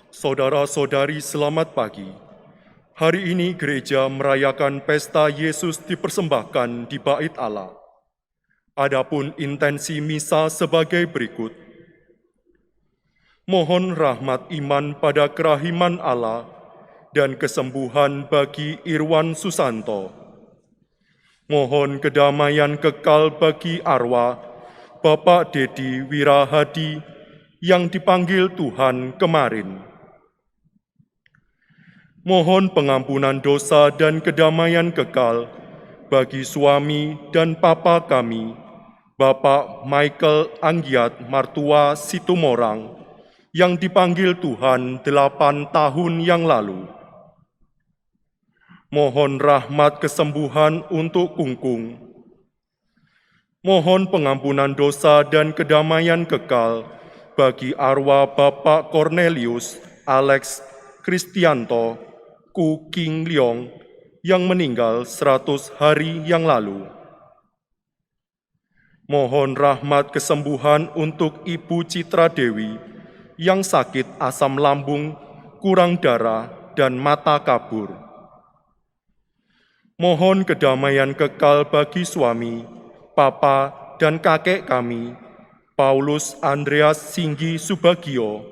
Saudara-saudari, selamat pagi. Hari ini gereja merayakan pesta Yesus dipersembahkan di Bait Allah. Adapun intensi misa sebagai berikut. Mohon rahmat iman pada kerahiman Allah dan kesembuhan bagi Irwan Susanto. Mohon kedamaian kekal bagi arwah Bapak Dedi Wirahadi yang dipanggil Tuhan kemarin. Mohon pengampunan dosa dan kedamaian kekal bagi suami dan papa kami, Bapak Michael Anggiat Martua Situmorang, yang dipanggil Tuhan 8 tahun yang lalu. Mohon rahmat kesembuhan untuk Kungkung. Mohon pengampunan dosa dan kedamaian kekal bagi arwah Bapak Cornelius Alex Kristianto Ku King Leong yang meninggal 100 hari yang lalu. Mohon rahmat kesembuhan untuk Ibu Citra Dewi yang sakit asam lambung, kurang darah, dan mata kabur. Mohon kedamaian kekal bagi suami, papa, dan kakek kami, Paulus Andreas Singgi Subagio,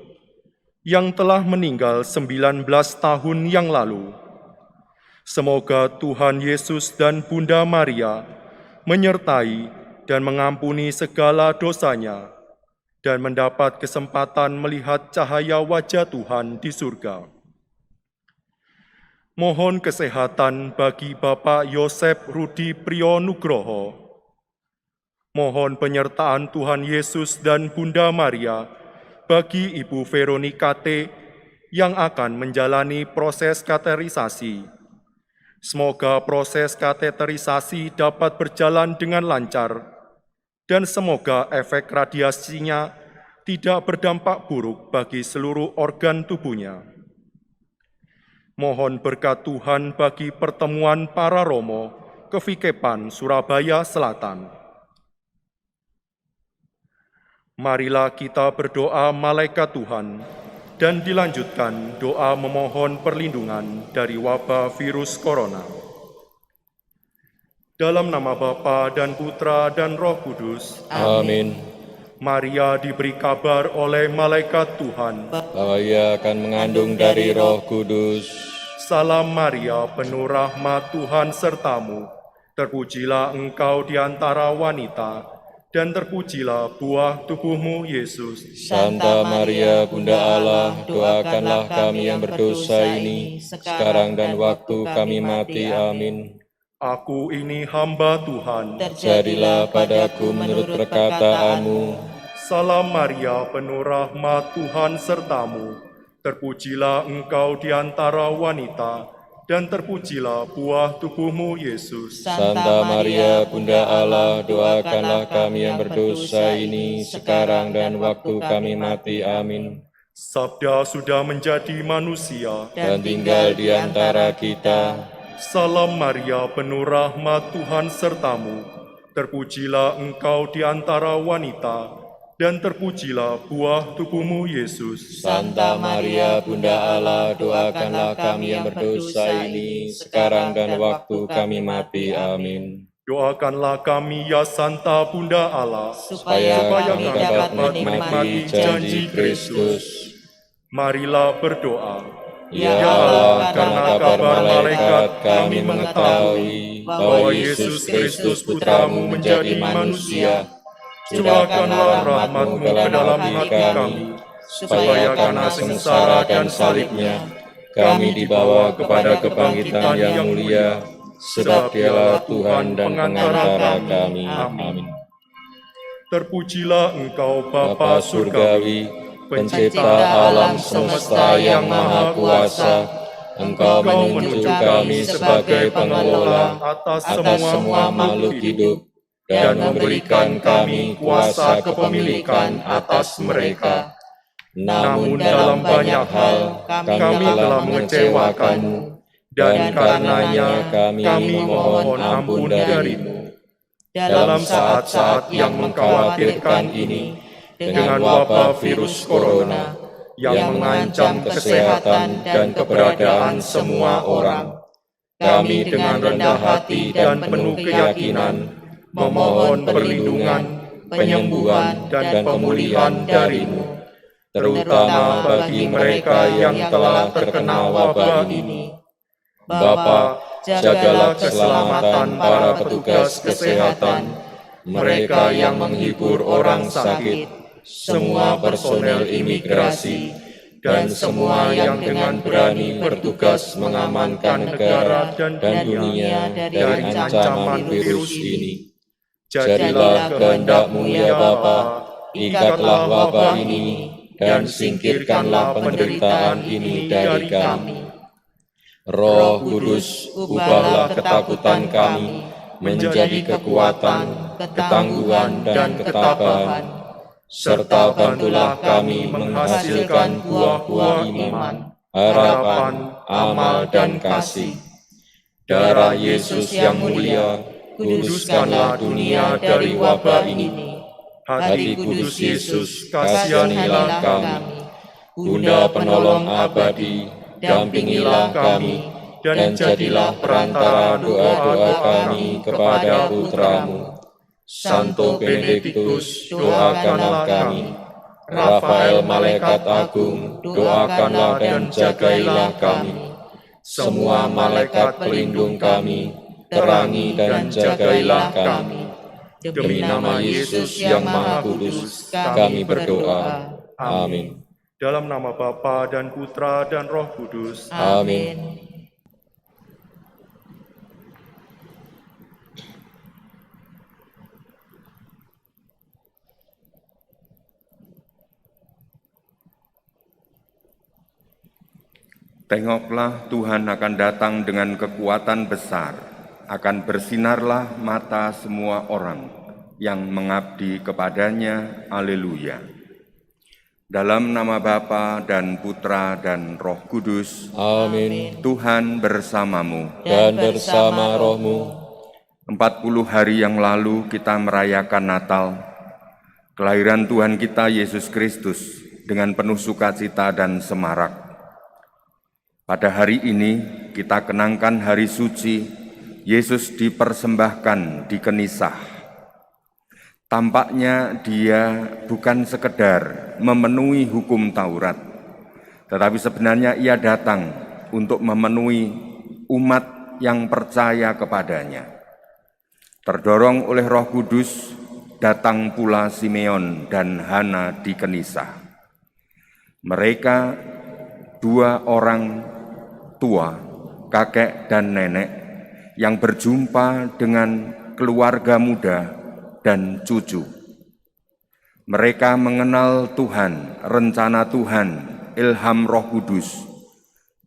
yang telah meninggal 19 tahun yang lalu. Semoga Tuhan Yesus dan Bunda Maria menyertai dan mengampuni segala dosanya, dan mendapat kesempatan melihat cahaya wajah Tuhan di surga. Mohon kesehatan bagi Bapak Yosef Rudi Priyonugroho. Mohon penyertaan Tuhan Yesus dan Bunda Maria bagi Ibu Veronika T. yang akan menjalani proses kateterisasi. Semoga proses kateterisasi dapat berjalan dengan lancar dan semoga efek radiasinya tidak berdampak buruk bagi seluruh organ tubuhnya. Mohon berkat Tuhan bagi pertemuan para romo Kevikepan Surabaya Selatan. Marilah kita berdoa malaikat Tuhan dan dilanjutkan doa memohon perlindungan dari wabah virus corona. Dalam nama Bapa dan Putra dan Roh Kudus. Amin. Maria diberi kabar oleh malaikat Tuhan Bahwa ia akan mengandung dari Roh Kudus. Salam Maria, penuh rahmat Tuhan sertamu. Terpujilah engkau di antara wanita, dan terpujilah buah tubuhmu, Yesus. Santa Maria, Bunda Allah, doakanlah kami yang berdosa ini, sekarang dan waktu kami mati. Amin. Aku ini hamba Tuhan. Jadilah padaku menurut perkataanmu. Salam Maria, penuh rahmat Tuhan sertamu. Terpujilah engkau di antara wanita, dan terpujilah buah tubuhmu, Yesus. Santa Maria, Bunda Allah, doakanlah kami yang berdosa ini, sekarang dan waktu kami mati. Amin. Sabda sudah menjadi manusia Dan tinggal di antara kita. Salam Maria, penuh rahmat Tuhan sertamu. Terpujilah engkau di antara wanita, dan terpujilah buah tubuhmu, Yesus. Santa Maria, Bunda Allah, doakanlah kami yang berdosa ini, sekarang dan waktu kami mati. Amin. Doakanlah kami, ya Santa Bunda Allah, Supaya kami dapat menikmati janji Kristus. Marilah berdoa. Ya Allah, karena kabar malaikat kami mengetahui bahwa Yesus Kristus Putramu menjadi manusia. Curahkanlah rahmat-Mu ke dalam hati kami, supaya karena sengsara dan salibnya, kami dibawa kepada kebangkitan yang mulia, sebab Dialah Tuhan dan pengantara kami. Amin. Terpujilah engkau Bapa Bapa Surgawi, Pencipta alam semesta yang maha kuasa, Engkau menunjuk kami sebagai pengelola atas semua makhluk hidup dan memberikan kami kuasa kepemilikan atas mereka. Namun dalam banyak hal kami telah mengecewakan-Mu, dan karenanya kami mohon ampun dari-Mu. Dalam saat-saat yang mengkhawatirkan ini, dengan wabah virus corona, yang mengancam kesehatan dan keberadaan semua orang. Kami dengan rendah hati dan penuh keyakinan memohon perlindungan, penyembuhan, dan pemulihan dari-Mu, terutama bagi mereka yang telah terkena wabah ini. Bapa, jagalah keselamatan para petugas kesehatan, mereka yang menghibur orang sakit, semua personel imigrasi, dan semua yang dengan berani bertugas mengamankan negara dan dunia dari ancaman virus ini. Jadilah kehendak-Mu ya Bapa, ikatlah wabah ini, dan singkirkanlah penderitaan ini dari kami. Roh Kudus, ubahlah ketakutan kami menjadi kekuatan, ketangguhan, dan ketabahan, serta bantulah kami menghasilkan buah-buah iman, harapan, amal, dan kasih. Darah Yesus yang mulia, kuduskanlah dunia dari wabah ini. Hati kudus Yesus, kasihanilah kami. Bunda penolong abadi, dampingilah kami, dan jadilah perantara doa-doa kami kepada Putra-Mu. Santo Benediktus, doakanlah kami. Rafael Malaikat Agung, doakanlah dan jagailah kami. Semua malaikat pelindung kami, terangi dan jagailah kami. Demi nama Yesus yang Maha Kudus, kami berdoa. Amin. Dalam nama Bapa dan Putra dan Roh Kudus. Amin. Tengoklah, Tuhan akan datang dengan kekuatan besar, akan bersinarlah mata semua orang yang mengabdi kepadanya. Haleluya. Dalam nama Bapa dan Putra dan Roh Kudus. Amin. Tuhan bersamamu. Dan bersama rohmu. 40 hari yang lalu kita merayakan Natal, kelahiran Tuhan kita Yesus Kristus dengan penuh sukacita dan semarak. Pada hari ini kita kenangkan hari suci Yesus dipersembahkan di Kenisah. Tampaknya Dia bukan sekedar memenuhi hukum Taurat, tetapi sebenarnya Ia datang untuk memenuhi umat yang percaya kepadanya. Terdorong oleh Roh Kudus, datang pula Simeon dan Hana di Kenisah. Mereka dua orang tua, kakek dan nenek, yang berjumpa dengan keluarga muda dan cucu. Mereka mengenal Tuhan, rencana Tuhan, ilham Roh Kudus,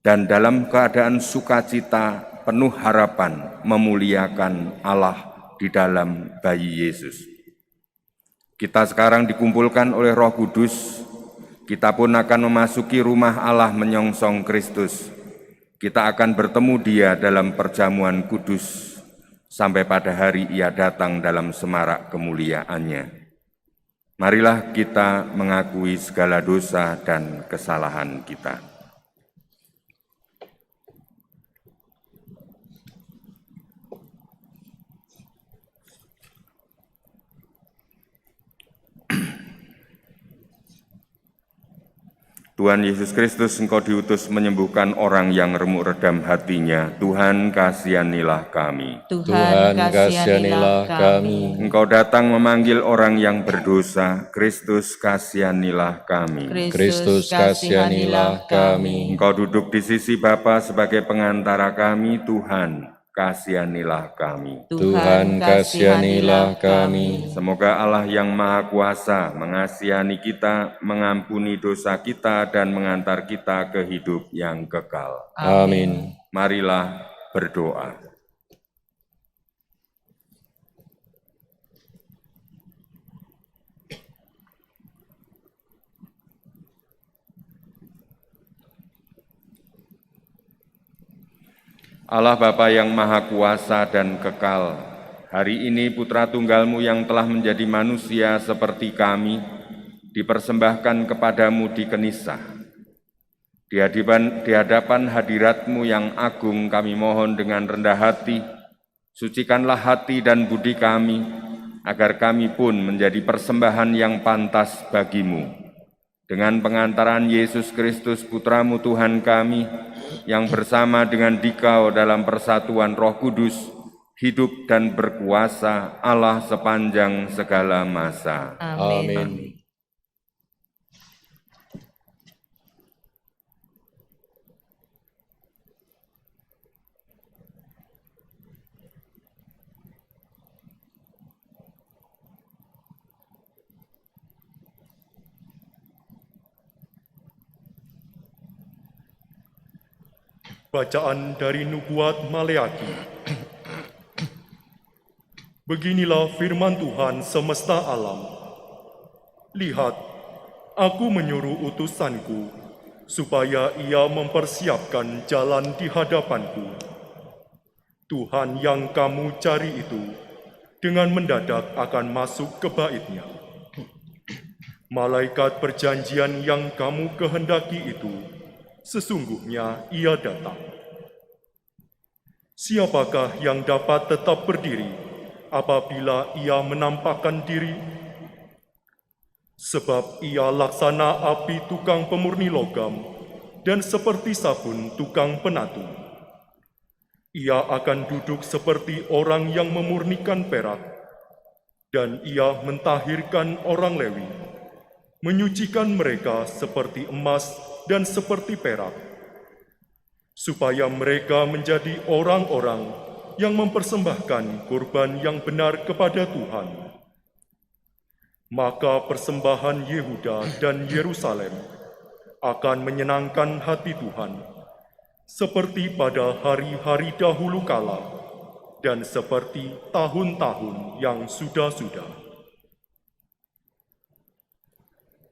dan dalam keadaan sukacita penuh harapan memuliakan Allah di dalam bayi Yesus. Kita sekarang dikumpulkan oleh Roh Kudus, kita pun akan memasuki rumah Allah menyongsong Kristus. Kita akan bertemu Dia dalam perjamuan kudus, sampai pada hari Ia datang dalam semarak kemuliaannya. Marilah kita mengakui segala dosa dan kesalahan kita. Tuhan Yesus Kristus, Engkau diutus menyembuhkan orang yang remuk redam hatinya. Tuhan, kasihanilah kami. Tuhan, kasihanilah kami. Engkau datang memanggil orang yang berdosa. Kristus, kasihanilah kami. Kristus, kasihanilah kami. Engkau duduk di sisi Bapa sebagai pengantara kami. Tuhan, kasihanilah kami. Tuhan, kasihanilah kami. Semoga Allah yang Maha Kuasa mengasihani kita, mengampuni dosa kita, dan mengantar kita ke hidup yang kekal. Amin. Marilah berdoa. Allah Bapa yang Maha Kuasa dan Kekal, hari ini Putra Tunggal-Mu yang telah menjadi manusia seperti kami, dipersembahkan kepadamu di Kenisah. Di hadapan hadirat-Mu yang agung kami mohon dengan rendah hati, sucikanlah hati dan budi kami, agar kami pun menjadi persembahan yang pantas bagi-Mu. Dengan pengantaran Yesus Kristus Putra-Mu Tuhan kami, yang bersama dengan Dikau dalam persatuan Roh Kudus, hidup dan berkuasa Allah sepanjang segala masa. Amin. Bacaan dari Nubuat Maleaki. Beginilah firman Tuhan semesta alam. Lihat, aku menyuruh utusanku, supaya ia mempersiapkan jalan di hadapanku. Tuhan yang kamu cari itu, dengan mendadak akan masuk ke bait-Nya. Malaikat perjanjian yang kamu kehendaki itu, sesungguhnya ia datang. Siapakah yang dapat tetap berdiri apabila ia menampakkan diri? Sebab ia laksana api tukang pemurni logam dan seperti sabun tukang penatu. Ia akan duduk seperti orang yang memurnikan perak, dan ia mentahirkan orang Lewi, menyucikan mereka seperti emas dan seperti perak, supaya mereka menjadi orang-orang yang mempersembahkan kurban yang benar kepada Tuhan. Maka persembahan Yehuda dan Yerusalem akan menyenangkan hati Tuhan, seperti pada hari-hari dahulu kala dan seperti tahun-tahun yang sudah-sudah.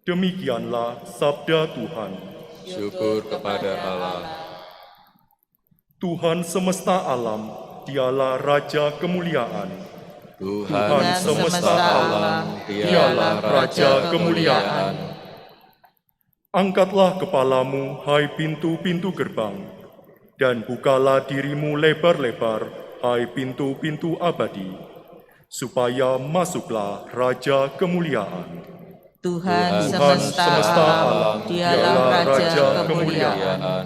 Demikianlah sabda Tuhan. Syukur kepada Allah. Tuhan semesta alam, Dialah Raja kemuliaan. Tuhan semesta alam, Dialah Raja kemuliaan. Angkatlah kepalamu, hai pintu-pintu gerbang, dan bukalah dirimu lebar-lebar, hai pintu-pintu abadi, supaya masuklah Raja kemuliaan. Tuhan semesta alam, Dialah Raja kemuliaan.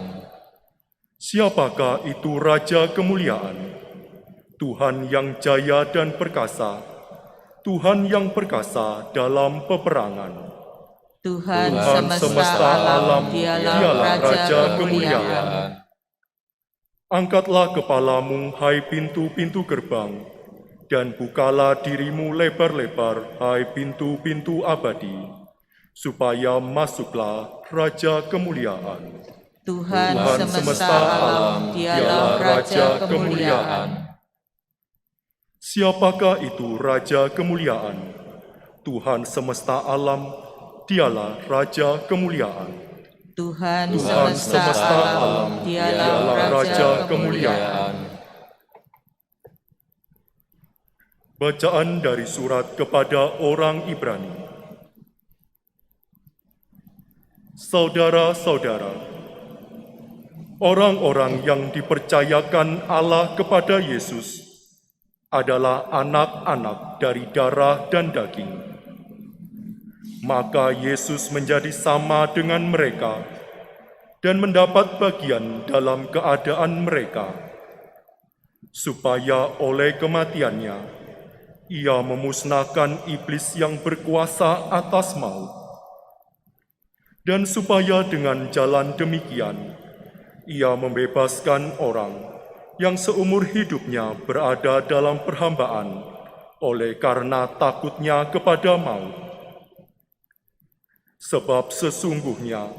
Siapakah itu Raja kemuliaan? Tuhan yang jaya dan perkasa, Tuhan yang perkasa dalam peperangan. Tuhan semesta alam, Dialah Raja kemuliaan. Angkatlah kepalamu, hai pintu-pintu gerbang, dan bukalah dirimu lebar-lebar, hai pintu-pintu abadi, supaya masuklah Raja kemuliaan. Tuhan semesta alam, Dialah Raja kemuliaan. Siapakah itu Raja kemuliaan? Tuhan semesta alam, Dialah Raja kemuliaan. Tuhan semesta alam, Dialah Raja kemuliaan. Bacaan dari surat kepada orang Ibrani. Saudara-saudara, orang-orang yang dipercayakan Allah kepada Yesus adalah anak-anak dari darah dan daging. Maka Yesus menjadi sama dengan mereka dan mendapat bagian dalam keadaan mereka, supaya oleh kematiannya ia memusnahkan iblis yang berkuasa atas maut, dan supaya dengan jalan demikian ia membebaskan orang yang seumur hidupnya berada dalam perhambaan oleh karena takutnya kepada maut. Sebab sesungguhnya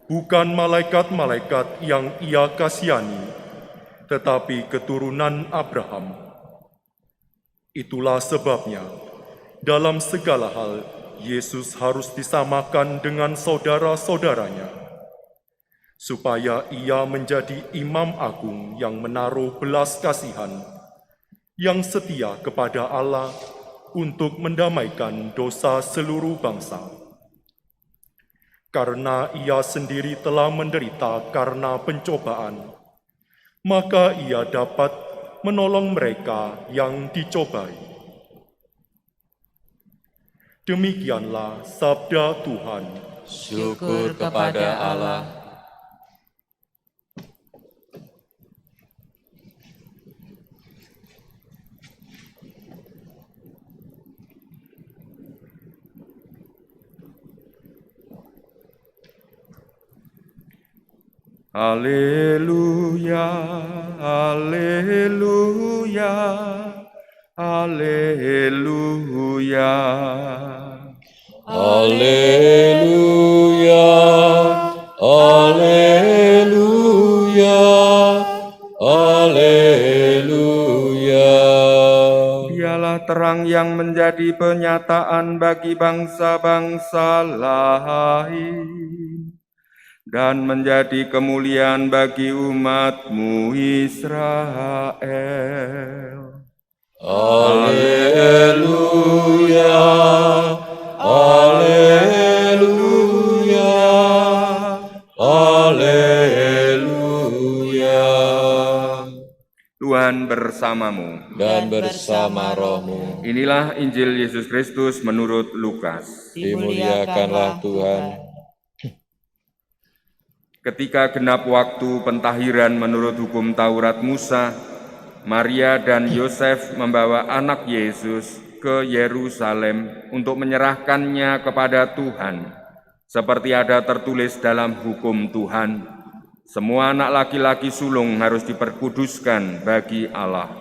bukan malaikat-malaikat yang ia kasihani, tetapi keturunan Abraham. Itulah sebabnya, dalam segala hal, Yesus harus disamakan dengan saudara-saudaranya, supaya ia menjadi imam agung yang menaruh belas kasihan, yang setia kepada Allah untuk mendamaikan dosa seluruh bangsa. karena ia sendiri telah menderita karena pencobaan, maka ia dapat menolong mereka yang dicobai. Demikianlah sabda Tuhan. Syukur kepada Allah. Haleluya, haleluya, haleluya. Haleluya, haleluya, haleluya. Dialah terang yang menjadi penyataan bagi bangsa-bangsa lain dan menjadi kemuliaan bagi umat-Mu Israel. Haleluya, haleluya, haleluya. Tuhan bersamamu. Dan bersama rohmu. Inilah Injil Yesus Kristus menurut Lukas. Dimuliakanlah Tuhan. Ketika genap waktu pentahiran menurut hukum Taurat Musa, Maria dan Yosef membawa anak Yesus ke Yerusalem untuk menyerahkannya kepada Tuhan. Seperti ada tertulis dalam hukum Tuhan, semua anak laki-laki sulung harus diperkuduskan bagi Allah.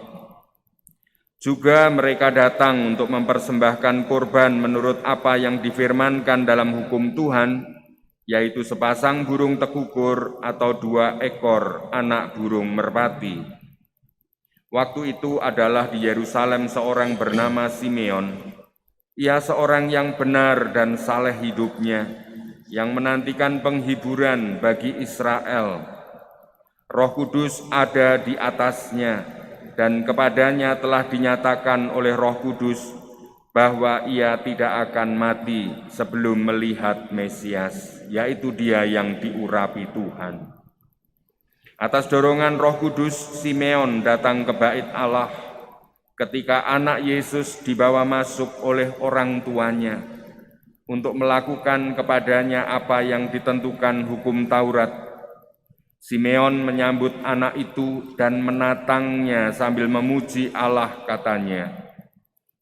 Juga mereka datang untuk mempersembahkan korban menurut apa yang difirmankan dalam hukum Tuhan, yaitu sepasang burung tekukur atau 2 ekor anak burung merpati. Waktu itu adalah di Yerusalem seorang bernama Simeon. Ia seorang yang benar dan saleh hidupnya, yang menantikan penghiburan bagi Israel. Roh Kudus ada di atasnya, dan kepadanya telah dinyatakan oleh Roh Kudus bahwa ia tidak akan mati sebelum melihat Mesias, yaitu Dia yang diurapi Tuhan. Atas dorongan Roh Kudus, Simeon datang ke Bait Allah ketika anak Yesus dibawa masuk oleh orang tuanya untuk melakukan kepadanya apa yang ditentukan hukum Taurat. Simeon menyambut anak itu dan menatangnya sambil memuji Allah, katanya,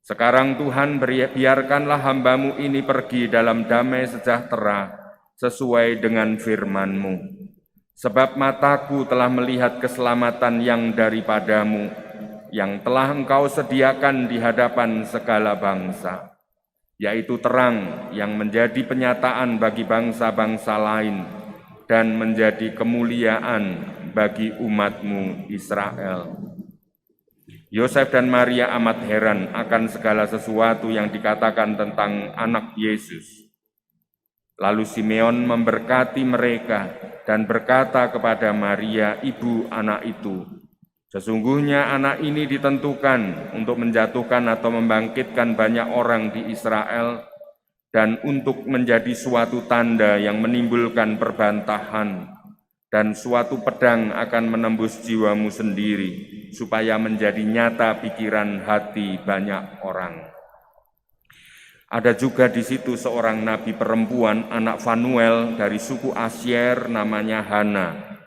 "Sekarang Tuhan, biarkanlah hamba-Mu ini pergi dalam damai sejahtera sesuai dengan firman-Mu. Sebab mataku telah melihat keselamatan yang daripada-Mu, yang telah Engkau sediakan di hadapan segala bangsa, yaitu terang yang menjadi penyataan bagi bangsa-bangsa lain dan menjadi kemuliaan bagi umat-Mu Israel." Yosef dan Maria amat heran akan segala sesuatu yang dikatakan tentang anak Yesus. Lalu Simeon memberkati mereka dan berkata kepada Maria, ibu anak itu, "Sesungguhnya anak ini ditentukan untuk menjatuhkan atau membangkitkan banyak orang di Israel dan untuk menjadi suatu tanda yang menimbulkan perbantahan, dan suatu pedang akan menembus jiwamu sendiri, supaya menjadi nyata pikiran hati banyak orang." Ada juga di situ seorang nabi perempuan, anak Fanuel dari suku Asyer, namanya Hana.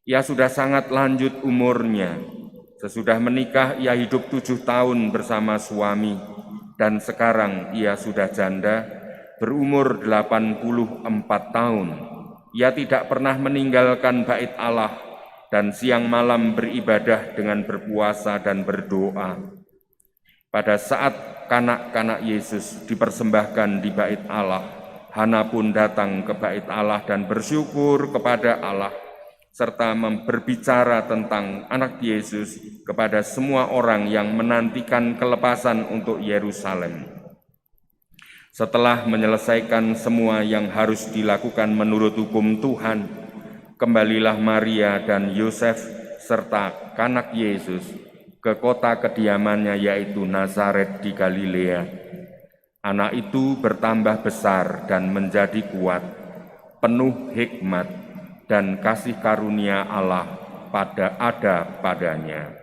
Ia sudah sangat lanjut umurnya. Sesudah menikah, ia hidup 7 tahun bersama suami, dan sekarang ia sudah janda, berumur 84 tahun. Ia tidak pernah meninggalkan bait Allah, dan siang malam beribadah dengan berpuasa dan berdoa. Pada saat kanak-kanak Yesus dipersembahkan di bait Allah, Hana pun datang ke bait Allah dan bersyukur kepada Allah, serta berbicara tentang anak Yesus kepada semua orang yang menantikan kelepasan untuk Yerusalem. Setelah menyelesaikan semua yang harus dilakukan menurut hukum Tuhan, kembalilah Maria dan Yosef serta kanak Yesus ke kota kediamannya, yaitu Nazaret di Galilea. Anak itu bertambah besar dan menjadi kuat, penuh hikmat, dan kasih karunia Allah ada padanya.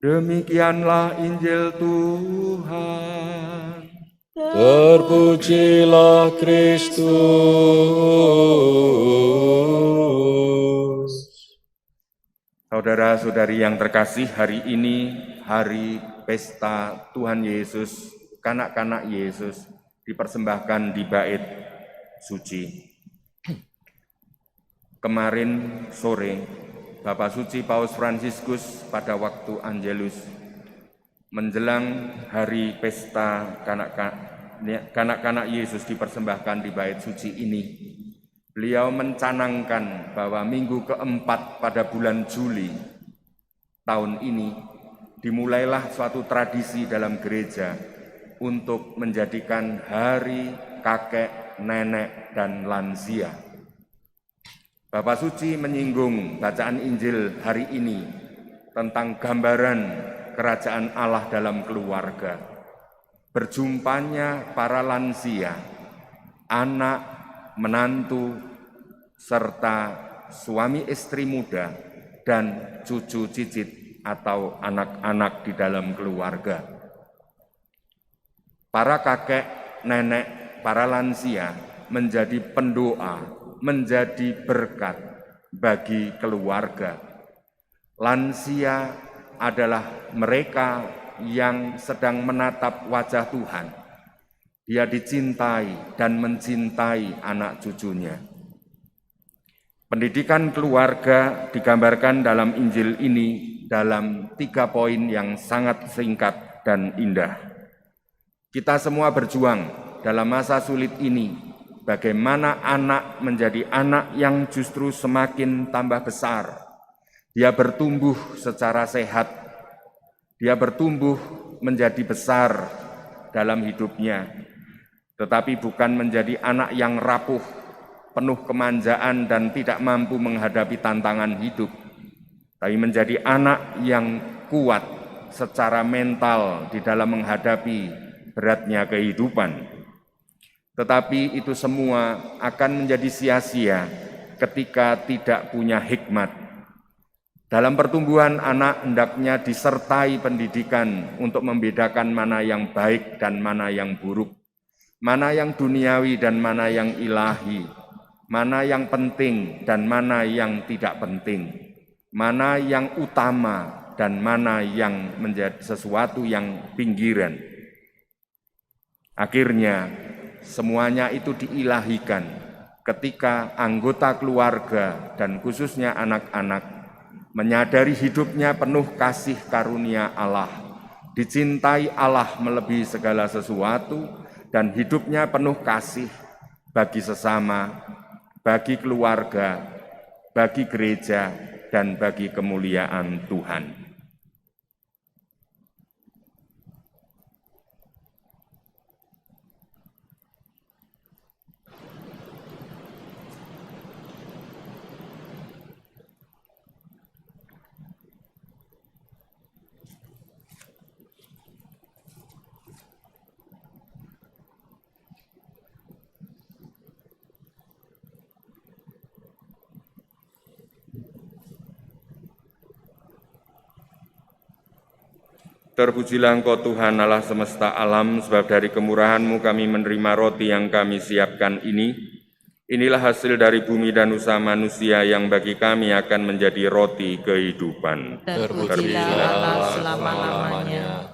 Demikianlah Injil Tuhan. Terpujilah Kristus. Saudara-saudari yang terkasih, hari ini hari pesta Tuhan Yesus, kanak-kanak Yesus dipersembahkan di bait suci. Kemarin sore, Bapak Suci Paus Fransiskus pada waktu Angelus menjelang hari pesta kanak-kanak Yesus dipersembahkan di bait suci ini, beliau mencanangkan bahwa minggu keempat pada bulan Juli tahun ini dimulailah suatu tradisi dalam gereja untuk menjadikan hari kakek, nenek, dan lansia. Bapak Suci menyinggung bacaan Injil hari ini tentang gambaran kerajaan Allah dalam keluarga. Berjumpanya para lansia, anak, menantu, serta suami istri muda, dan cucu cicit atau anak-anak di dalam keluarga. Para kakek, nenek, para lansia menjadi pendoa, menjadi berkat bagi keluarga. Lansia adalah mereka yang sedang menatap wajah Tuhan. Dia dicintai dan mencintai anak cucunya. Pendidikan keluarga digambarkan dalam Injil ini dalam 3 poin yang sangat singkat dan indah. Kita semua berjuang dalam masa sulit ini. Bagaimana anak menjadi anak yang justru semakin tambah besar. Dia bertumbuh secara sehat. Dia bertumbuh menjadi besar dalam hidupnya. Tetapi bukan menjadi anak yang rapuh, penuh kemanjaan dan tidak mampu menghadapi tantangan hidup. Tapi menjadi anak yang kuat secara mental di dalam menghadapi beratnya kehidupan. Tetapi itu semua akan menjadi sia-sia ketika tidak punya hikmat. Dalam pertumbuhan anak hendaknya disertai pendidikan untuk membedakan mana yang baik dan mana yang buruk, mana yang duniawi dan mana yang ilahi, mana yang penting dan mana yang tidak penting, mana yang utama dan mana yang menjadi sesuatu yang pinggiran. Akhirnya, semuanya itu diilahikan ketika anggota keluarga dan khususnya anak-anak menyadari hidupnya penuh kasih karunia Allah, dicintai Allah melebihi segala sesuatu, dan hidupnya penuh kasih bagi sesama, bagi keluarga, bagi gereja, dan bagi kemuliaan Tuhan. Terpujilah Engkau Tuhan Allah semesta alam, sebab dari kemurahan-Mu kami menerima roti yang kami siapkan ini. Inilah hasil dari bumi dan usaha manusia yang bagi kami akan menjadi roti kehidupan. Terpujilah Allah selama-lamanya.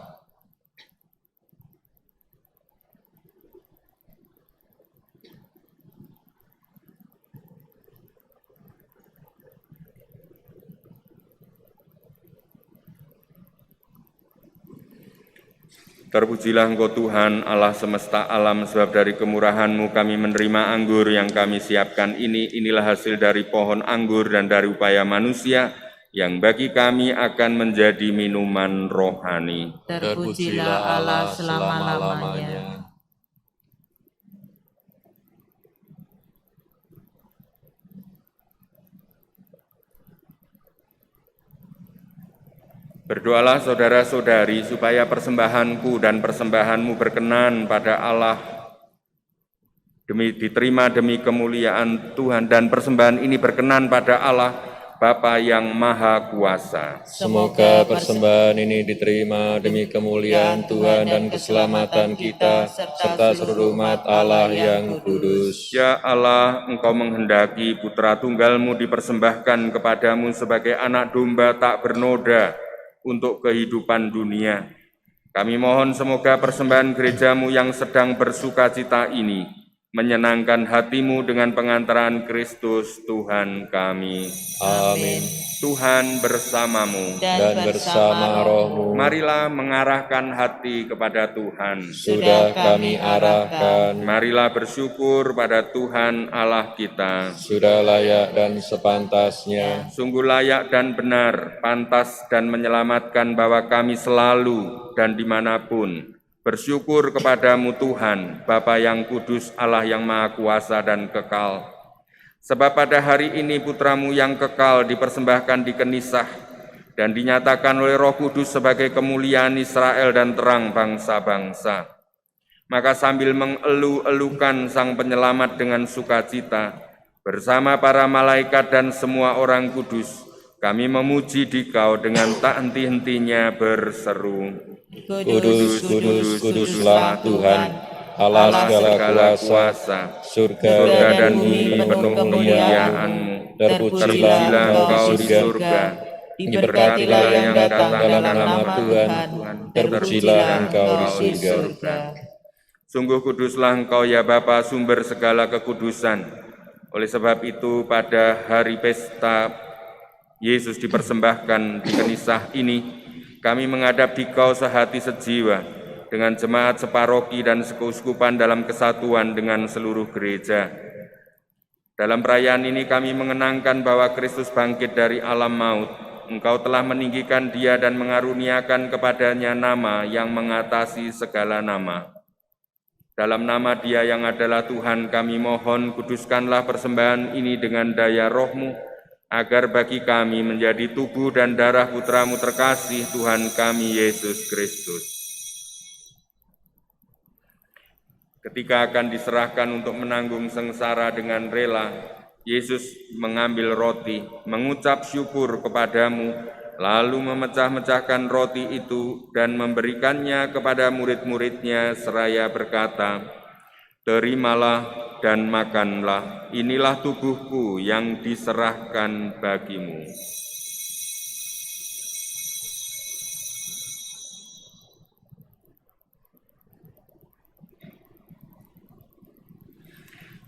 Terpujilah Engkau Tuhan Allah semesta alam, sebab dari kemurahan-Mu kami menerima anggur yang kami siapkan ini. Inilah hasil dari pohon anggur dan dari upaya manusia yang bagi kami akan menjadi minuman rohani. Terpujilah Allah selama-lamanya. Berdoalah saudara-saudari supaya persembahanku dan persembahanmu berkenan pada Allah diterima demi kemuliaan Tuhan, dan persembahan ini berkenan pada Allah Bapa yang Maha Kuasa. Semoga persembahan ini diterima demi kemuliaan Tuhan dan keselamatan kita, serta seluruh umat Allah yang kudus. Ya Allah, Engkau menghendaki Putra Tunggal-Mu dipersembahkan kepadamu sebagai anak domba tak bernoda untuk kehidupan dunia. Kami mohon semoga persembahan gereja-Mu yang sedang bersukacita ini menyenangkan hati-Mu dengan pengantaran Kristus Tuhan kami. Amin. Tuhan bersamamu. Dan bersama roh-Mu, Marilah mengarahkan hati kepada Tuhan. sudah kami arahkan, Marilah bersyukur pada Tuhan Allah kita. sudah layak dan sepantasnya. Sungguh layak dan benar, pantas dan menyelamatkan bahwa kami selalu dan dimanapun bersyukur kepadamu Tuhan, Bapa yang kudus, Allah yang Maha Kuasa dan kekal. Sebab pada hari ini Putramu yang kekal dipersembahkan di kenisah dan dinyatakan oleh Roh Kudus sebagai kemuliaan Israel dan terang bangsa-bangsa. Maka sambil mengeluh-elukan Sang Penyelamat dengan sukacita, bersama para malaikat dan semua orang kudus, kami memuji Dikau dengan tak henti-hentinya berseru, Kudus, kudus, kuduslah Tuhan, Allah segala kuasa, surga dan bumi penuh kemuliaan-Mu. Terpujilah Engkau di surga, diberkatilah yang datang dalam nama Tuhan, terpujilah Engkau di surga. Sungguh kuduslah Engkau ya Bapa, sumber segala kekudusan. Oleh sebab itu pada hari pesta Yesus dipersembahkan di kenisah ini, kami menghadap Dikau sehati sejiwa dengan jemaat separoki dan sekeuskupan dalam kesatuan dengan seluruh gereja. Dalam perayaan ini kami mengenangkan bahwa Kristus bangkit dari alam maut. Engkau telah meninggikan Dia dan mengaruniakan kepadanya nama yang mengatasi segala nama. Dalam nama Dia yang adalah Tuhan, kami mohon kuduskanlah persembahan ini dengan daya Roh-Mu, agar bagi kami menjadi tubuh dan darah Putra-Mu terkasih, Tuhan kami Yesus Kristus. Ketika akan diserahkan untuk menanggung sengsara dengan rela, Yesus mengambil roti, mengucap syukur kepadamu, lalu memecah-mecahkan roti itu dan memberikannya kepada murid-muridnya seraya berkata, "Terimalah dan makanlah, inilah tubuhku yang diserahkan bagimu."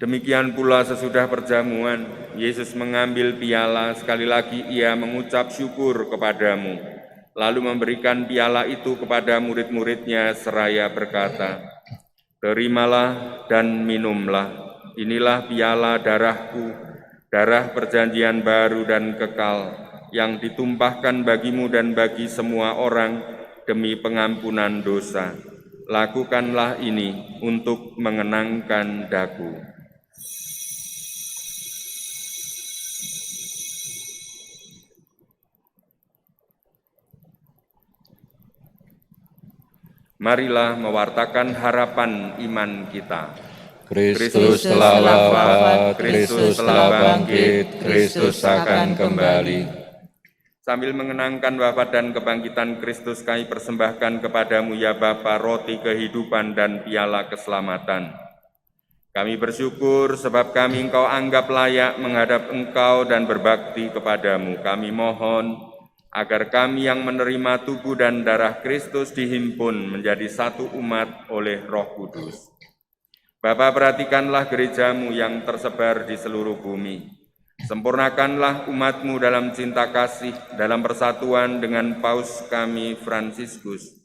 Demikian pula sesudah perjamuan, Yesus mengambil piala, sekali lagi Ia mengucap syukur kepadamu, lalu memberikan piala itu kepada murid-muridnya seraya berkata, "Terimalah dan minumlah, inilah piala darahku, darah perjanjian baru dan kekal, yang ditumpahkan bagimu dan bagi semua orang demi pengampunan dosa. Lakukanlah ini untuk mengenangkan daku." Marilah mewartakan harapan iman kita. Kristus telah wafat, Kristus telah bangkit, Kristus akan kembali. Sambil mengenangkan wafat dan kebangkitan Kristus, kami persembahkan kepadamu ya Bapa roti kehidupan dan piala keselamatan. Kami bersyukur sebab kami Engkau anggap layak menghadap Engkau dan berbakti kepadamu. Kami mohon agar kami yang menerima tubuh dan darah Kristus dihimpun menjadi satu umat oleh Roh Kudus. Bapa, perhatikanlah gereja-Mu yang tersebar di seluruh bumi. Sempurnakanlah umat-Mu dalam cinta kasih, dalam persatuan dengan Paus kami Fransiskus,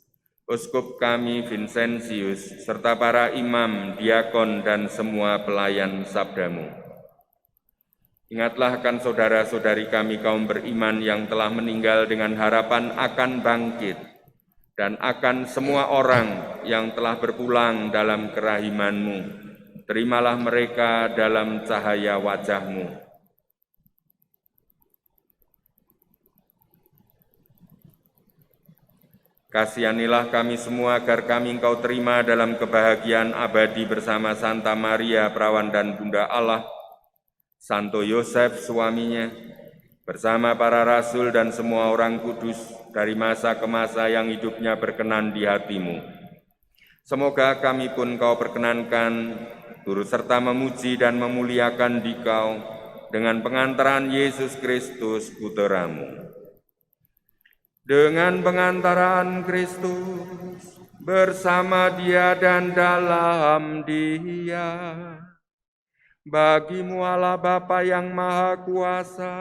Uskup kami Vincentius, serta para imam, diakon, dan semua pelayan sabda-Mu. Ingatlah akan saudara-saudari kami kaum beriman yang telah meninggal dengan harapan akan bangkit, dan akan semua orang yang telah berpulang dalam kerahiman-Mu. Terimalah mereka dalam cahaya wajah-Mu. Kasihanilah kami semua agar kami Engkau terima dalam kebahagiaan abadi bersama Santa Maria, Perawan dan Bunda Allah, Santo Yosef suaminya, bersama para rasul dan semua orang kudus dari masa ke masa yang hidupnya berkenan di hati-Mu. Semoga kami pun Kau perkenankan turut serta memuji dan memuliakan Dikau dengan pengantaran Yesus Kristus Putra-Mu. Dengan pengantaran Kristus, bersama Dia dan dalam Dia, bagi-Mu Allah Bapa yang Maha Kuasa,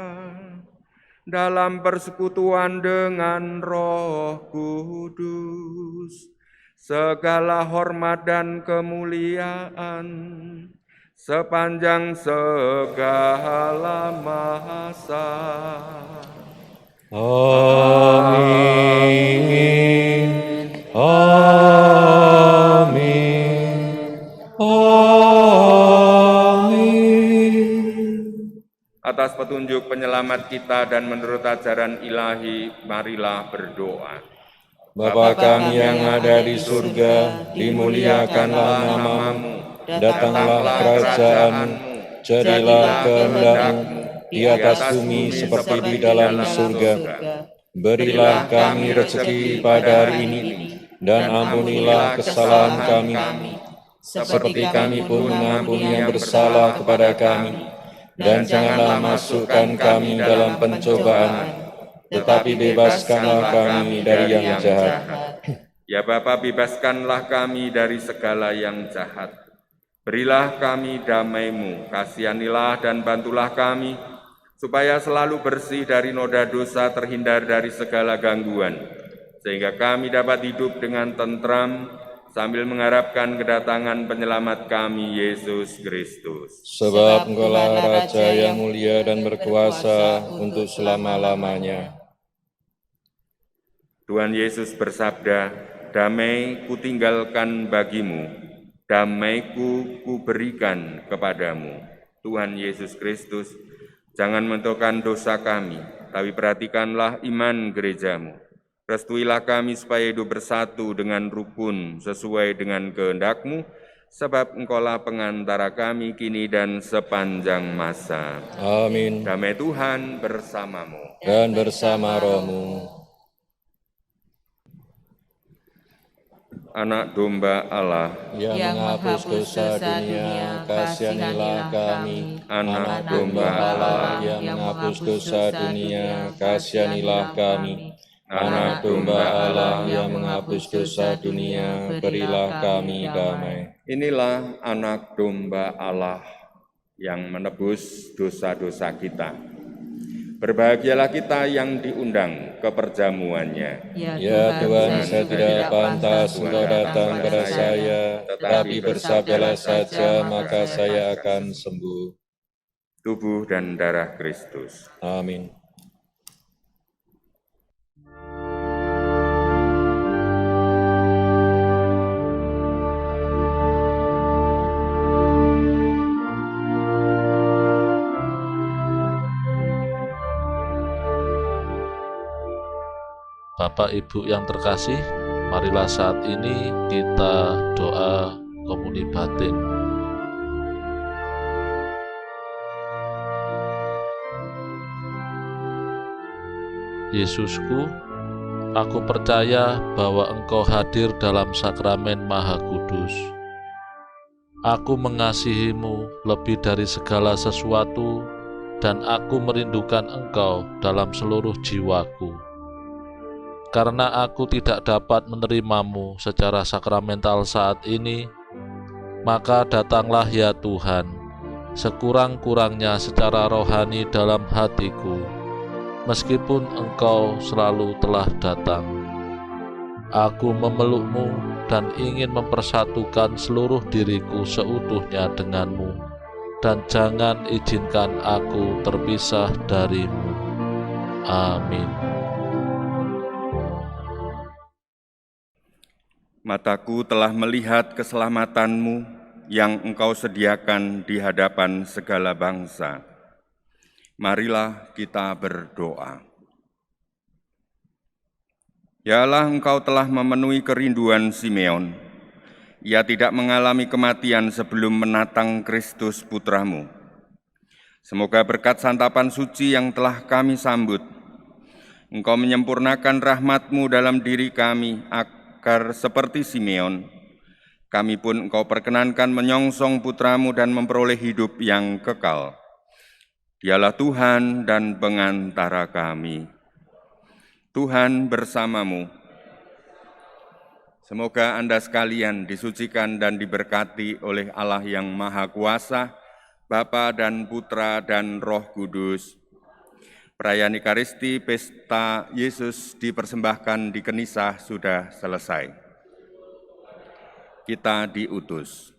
dalam persekutuan dengan Roh Kudus, segala hormat dan kemuliaan sepanjang segala masa. Amin. Amin. Amin. Atas petunjuk penyelamat kita dan menurut ajaran ilahi, marilah berdoa. Bapa kami yang ada di surga, dimuliakanlah nama-Mu, datanglah kerajaan-Mu, jadilah kehendak-Mu di atas bumi seperti di dalam surga. Berilah kami rezeki pada hari ini, dan ampunilah kesalahan kami, seperti kami pun mengampuni yang bersalah kepada kami. Dan janganlah masukkan kami dalam pencobaan, tetapi bebaskanlah kami dari yang jahat. Ya Bapa, bebaskanlah kami dari segala yang jahat. Berilah kami damai-Mu, kasihanilah dan bantulah kami, supaya selalu bersih dari noda dosa, terhindar dari segala gangguan, sehingga kami dapat hidup dengan tentram, sambil mengharapkan kedatangan penyelamat kami, Yesus Kristus. Sebab Engkaulah Raja yang mulia dan berkuasa untuk selama-lamanya. Tuhan Yesus bersabda, "Damai kutinggalkan bagimu, damai-Ku kuberikan kepadamu." Tuhan Yesus Kristus, jangan menentukan dosa kami, tapi perhatikanlah iman gereja-Mu. Restuilah kami supaya hidup bersatu dengan rukun sesuai dengan kehendak-Mu, sebab Engkaulah pengantara kami kini dan sepanjang masa. Amin. Damai Tuhan bersamamu. Dan bersama roh-Mu. Anak domba Allah, yang menghapus dosa dunia, kasihanilah kami. Anak Domba Allah yang menghapus dosa dunia, kasihanilah kami. Anak domba Allah yang menghapus dosa dunia, berilah kami damai. inilah anak domba Allah yang menebus dosa-dosa kita. Berbahagialah kita yang diundang ke perjamuannya. Ya Tuhan, saya tidak pantas Engkau datang kepada saya, tetapi bersabdalah saja, maka saya akan sembuh. Tubuh dan darah Kristus. Amin. Bapak Ibu yang terkasih, marilah saat ini kita doa komuni batin. Yesusku, aku percaya bahwa Engkau hadir dalam sakramen Maha Kudus. Aku mengasihi-Mu lebih dari segala sesuatu, dan aku merindukan Engkau dalam seluruh jiwaku. Karena aku tidak dapat menerimamu secara sakramental saat ini, maka datanglah ya Tuhan, sekurang-kurangnya secara rohani dalam hatiku, meskipun Engkau selalu telah datang. Aku memelukmu dan ingin mempersatukan seluruh diriku seutuhnya denganmu, dan jangan izinkan aku terpisah darimu. Amin. Mataku telah melihat keselamatan-Mu yang Engkau sediakan di hadapan segala bangsa. Marilah kita berdoa. Ya Allah, Engkau telah memenuhi kerinduan Simeon. Ia tidak mengalami kematian sebelum menatang Kristus Putramu. Semoga berkat santapan suci yang telah kami sambut, Engkau menyempurnakan rahmat-Mu dalam diri kami, agar seperti Simeon, kami pun Engkau perkenankan menyongsong Putra-Mu dan memperoleh hidup yang kekal. Dialah Tuhan dan pengantara kami. Tuhan bersamamu. Semoga Anda sekalian disucikan dan diberkati oleh Allah yang Maha Kuasa, Bapa dan Putra dan Roh Kudus. Perayaan Ekaristi Pesta Yesus dipersembahkan di Kenisah sudah selesai. Kita diutus.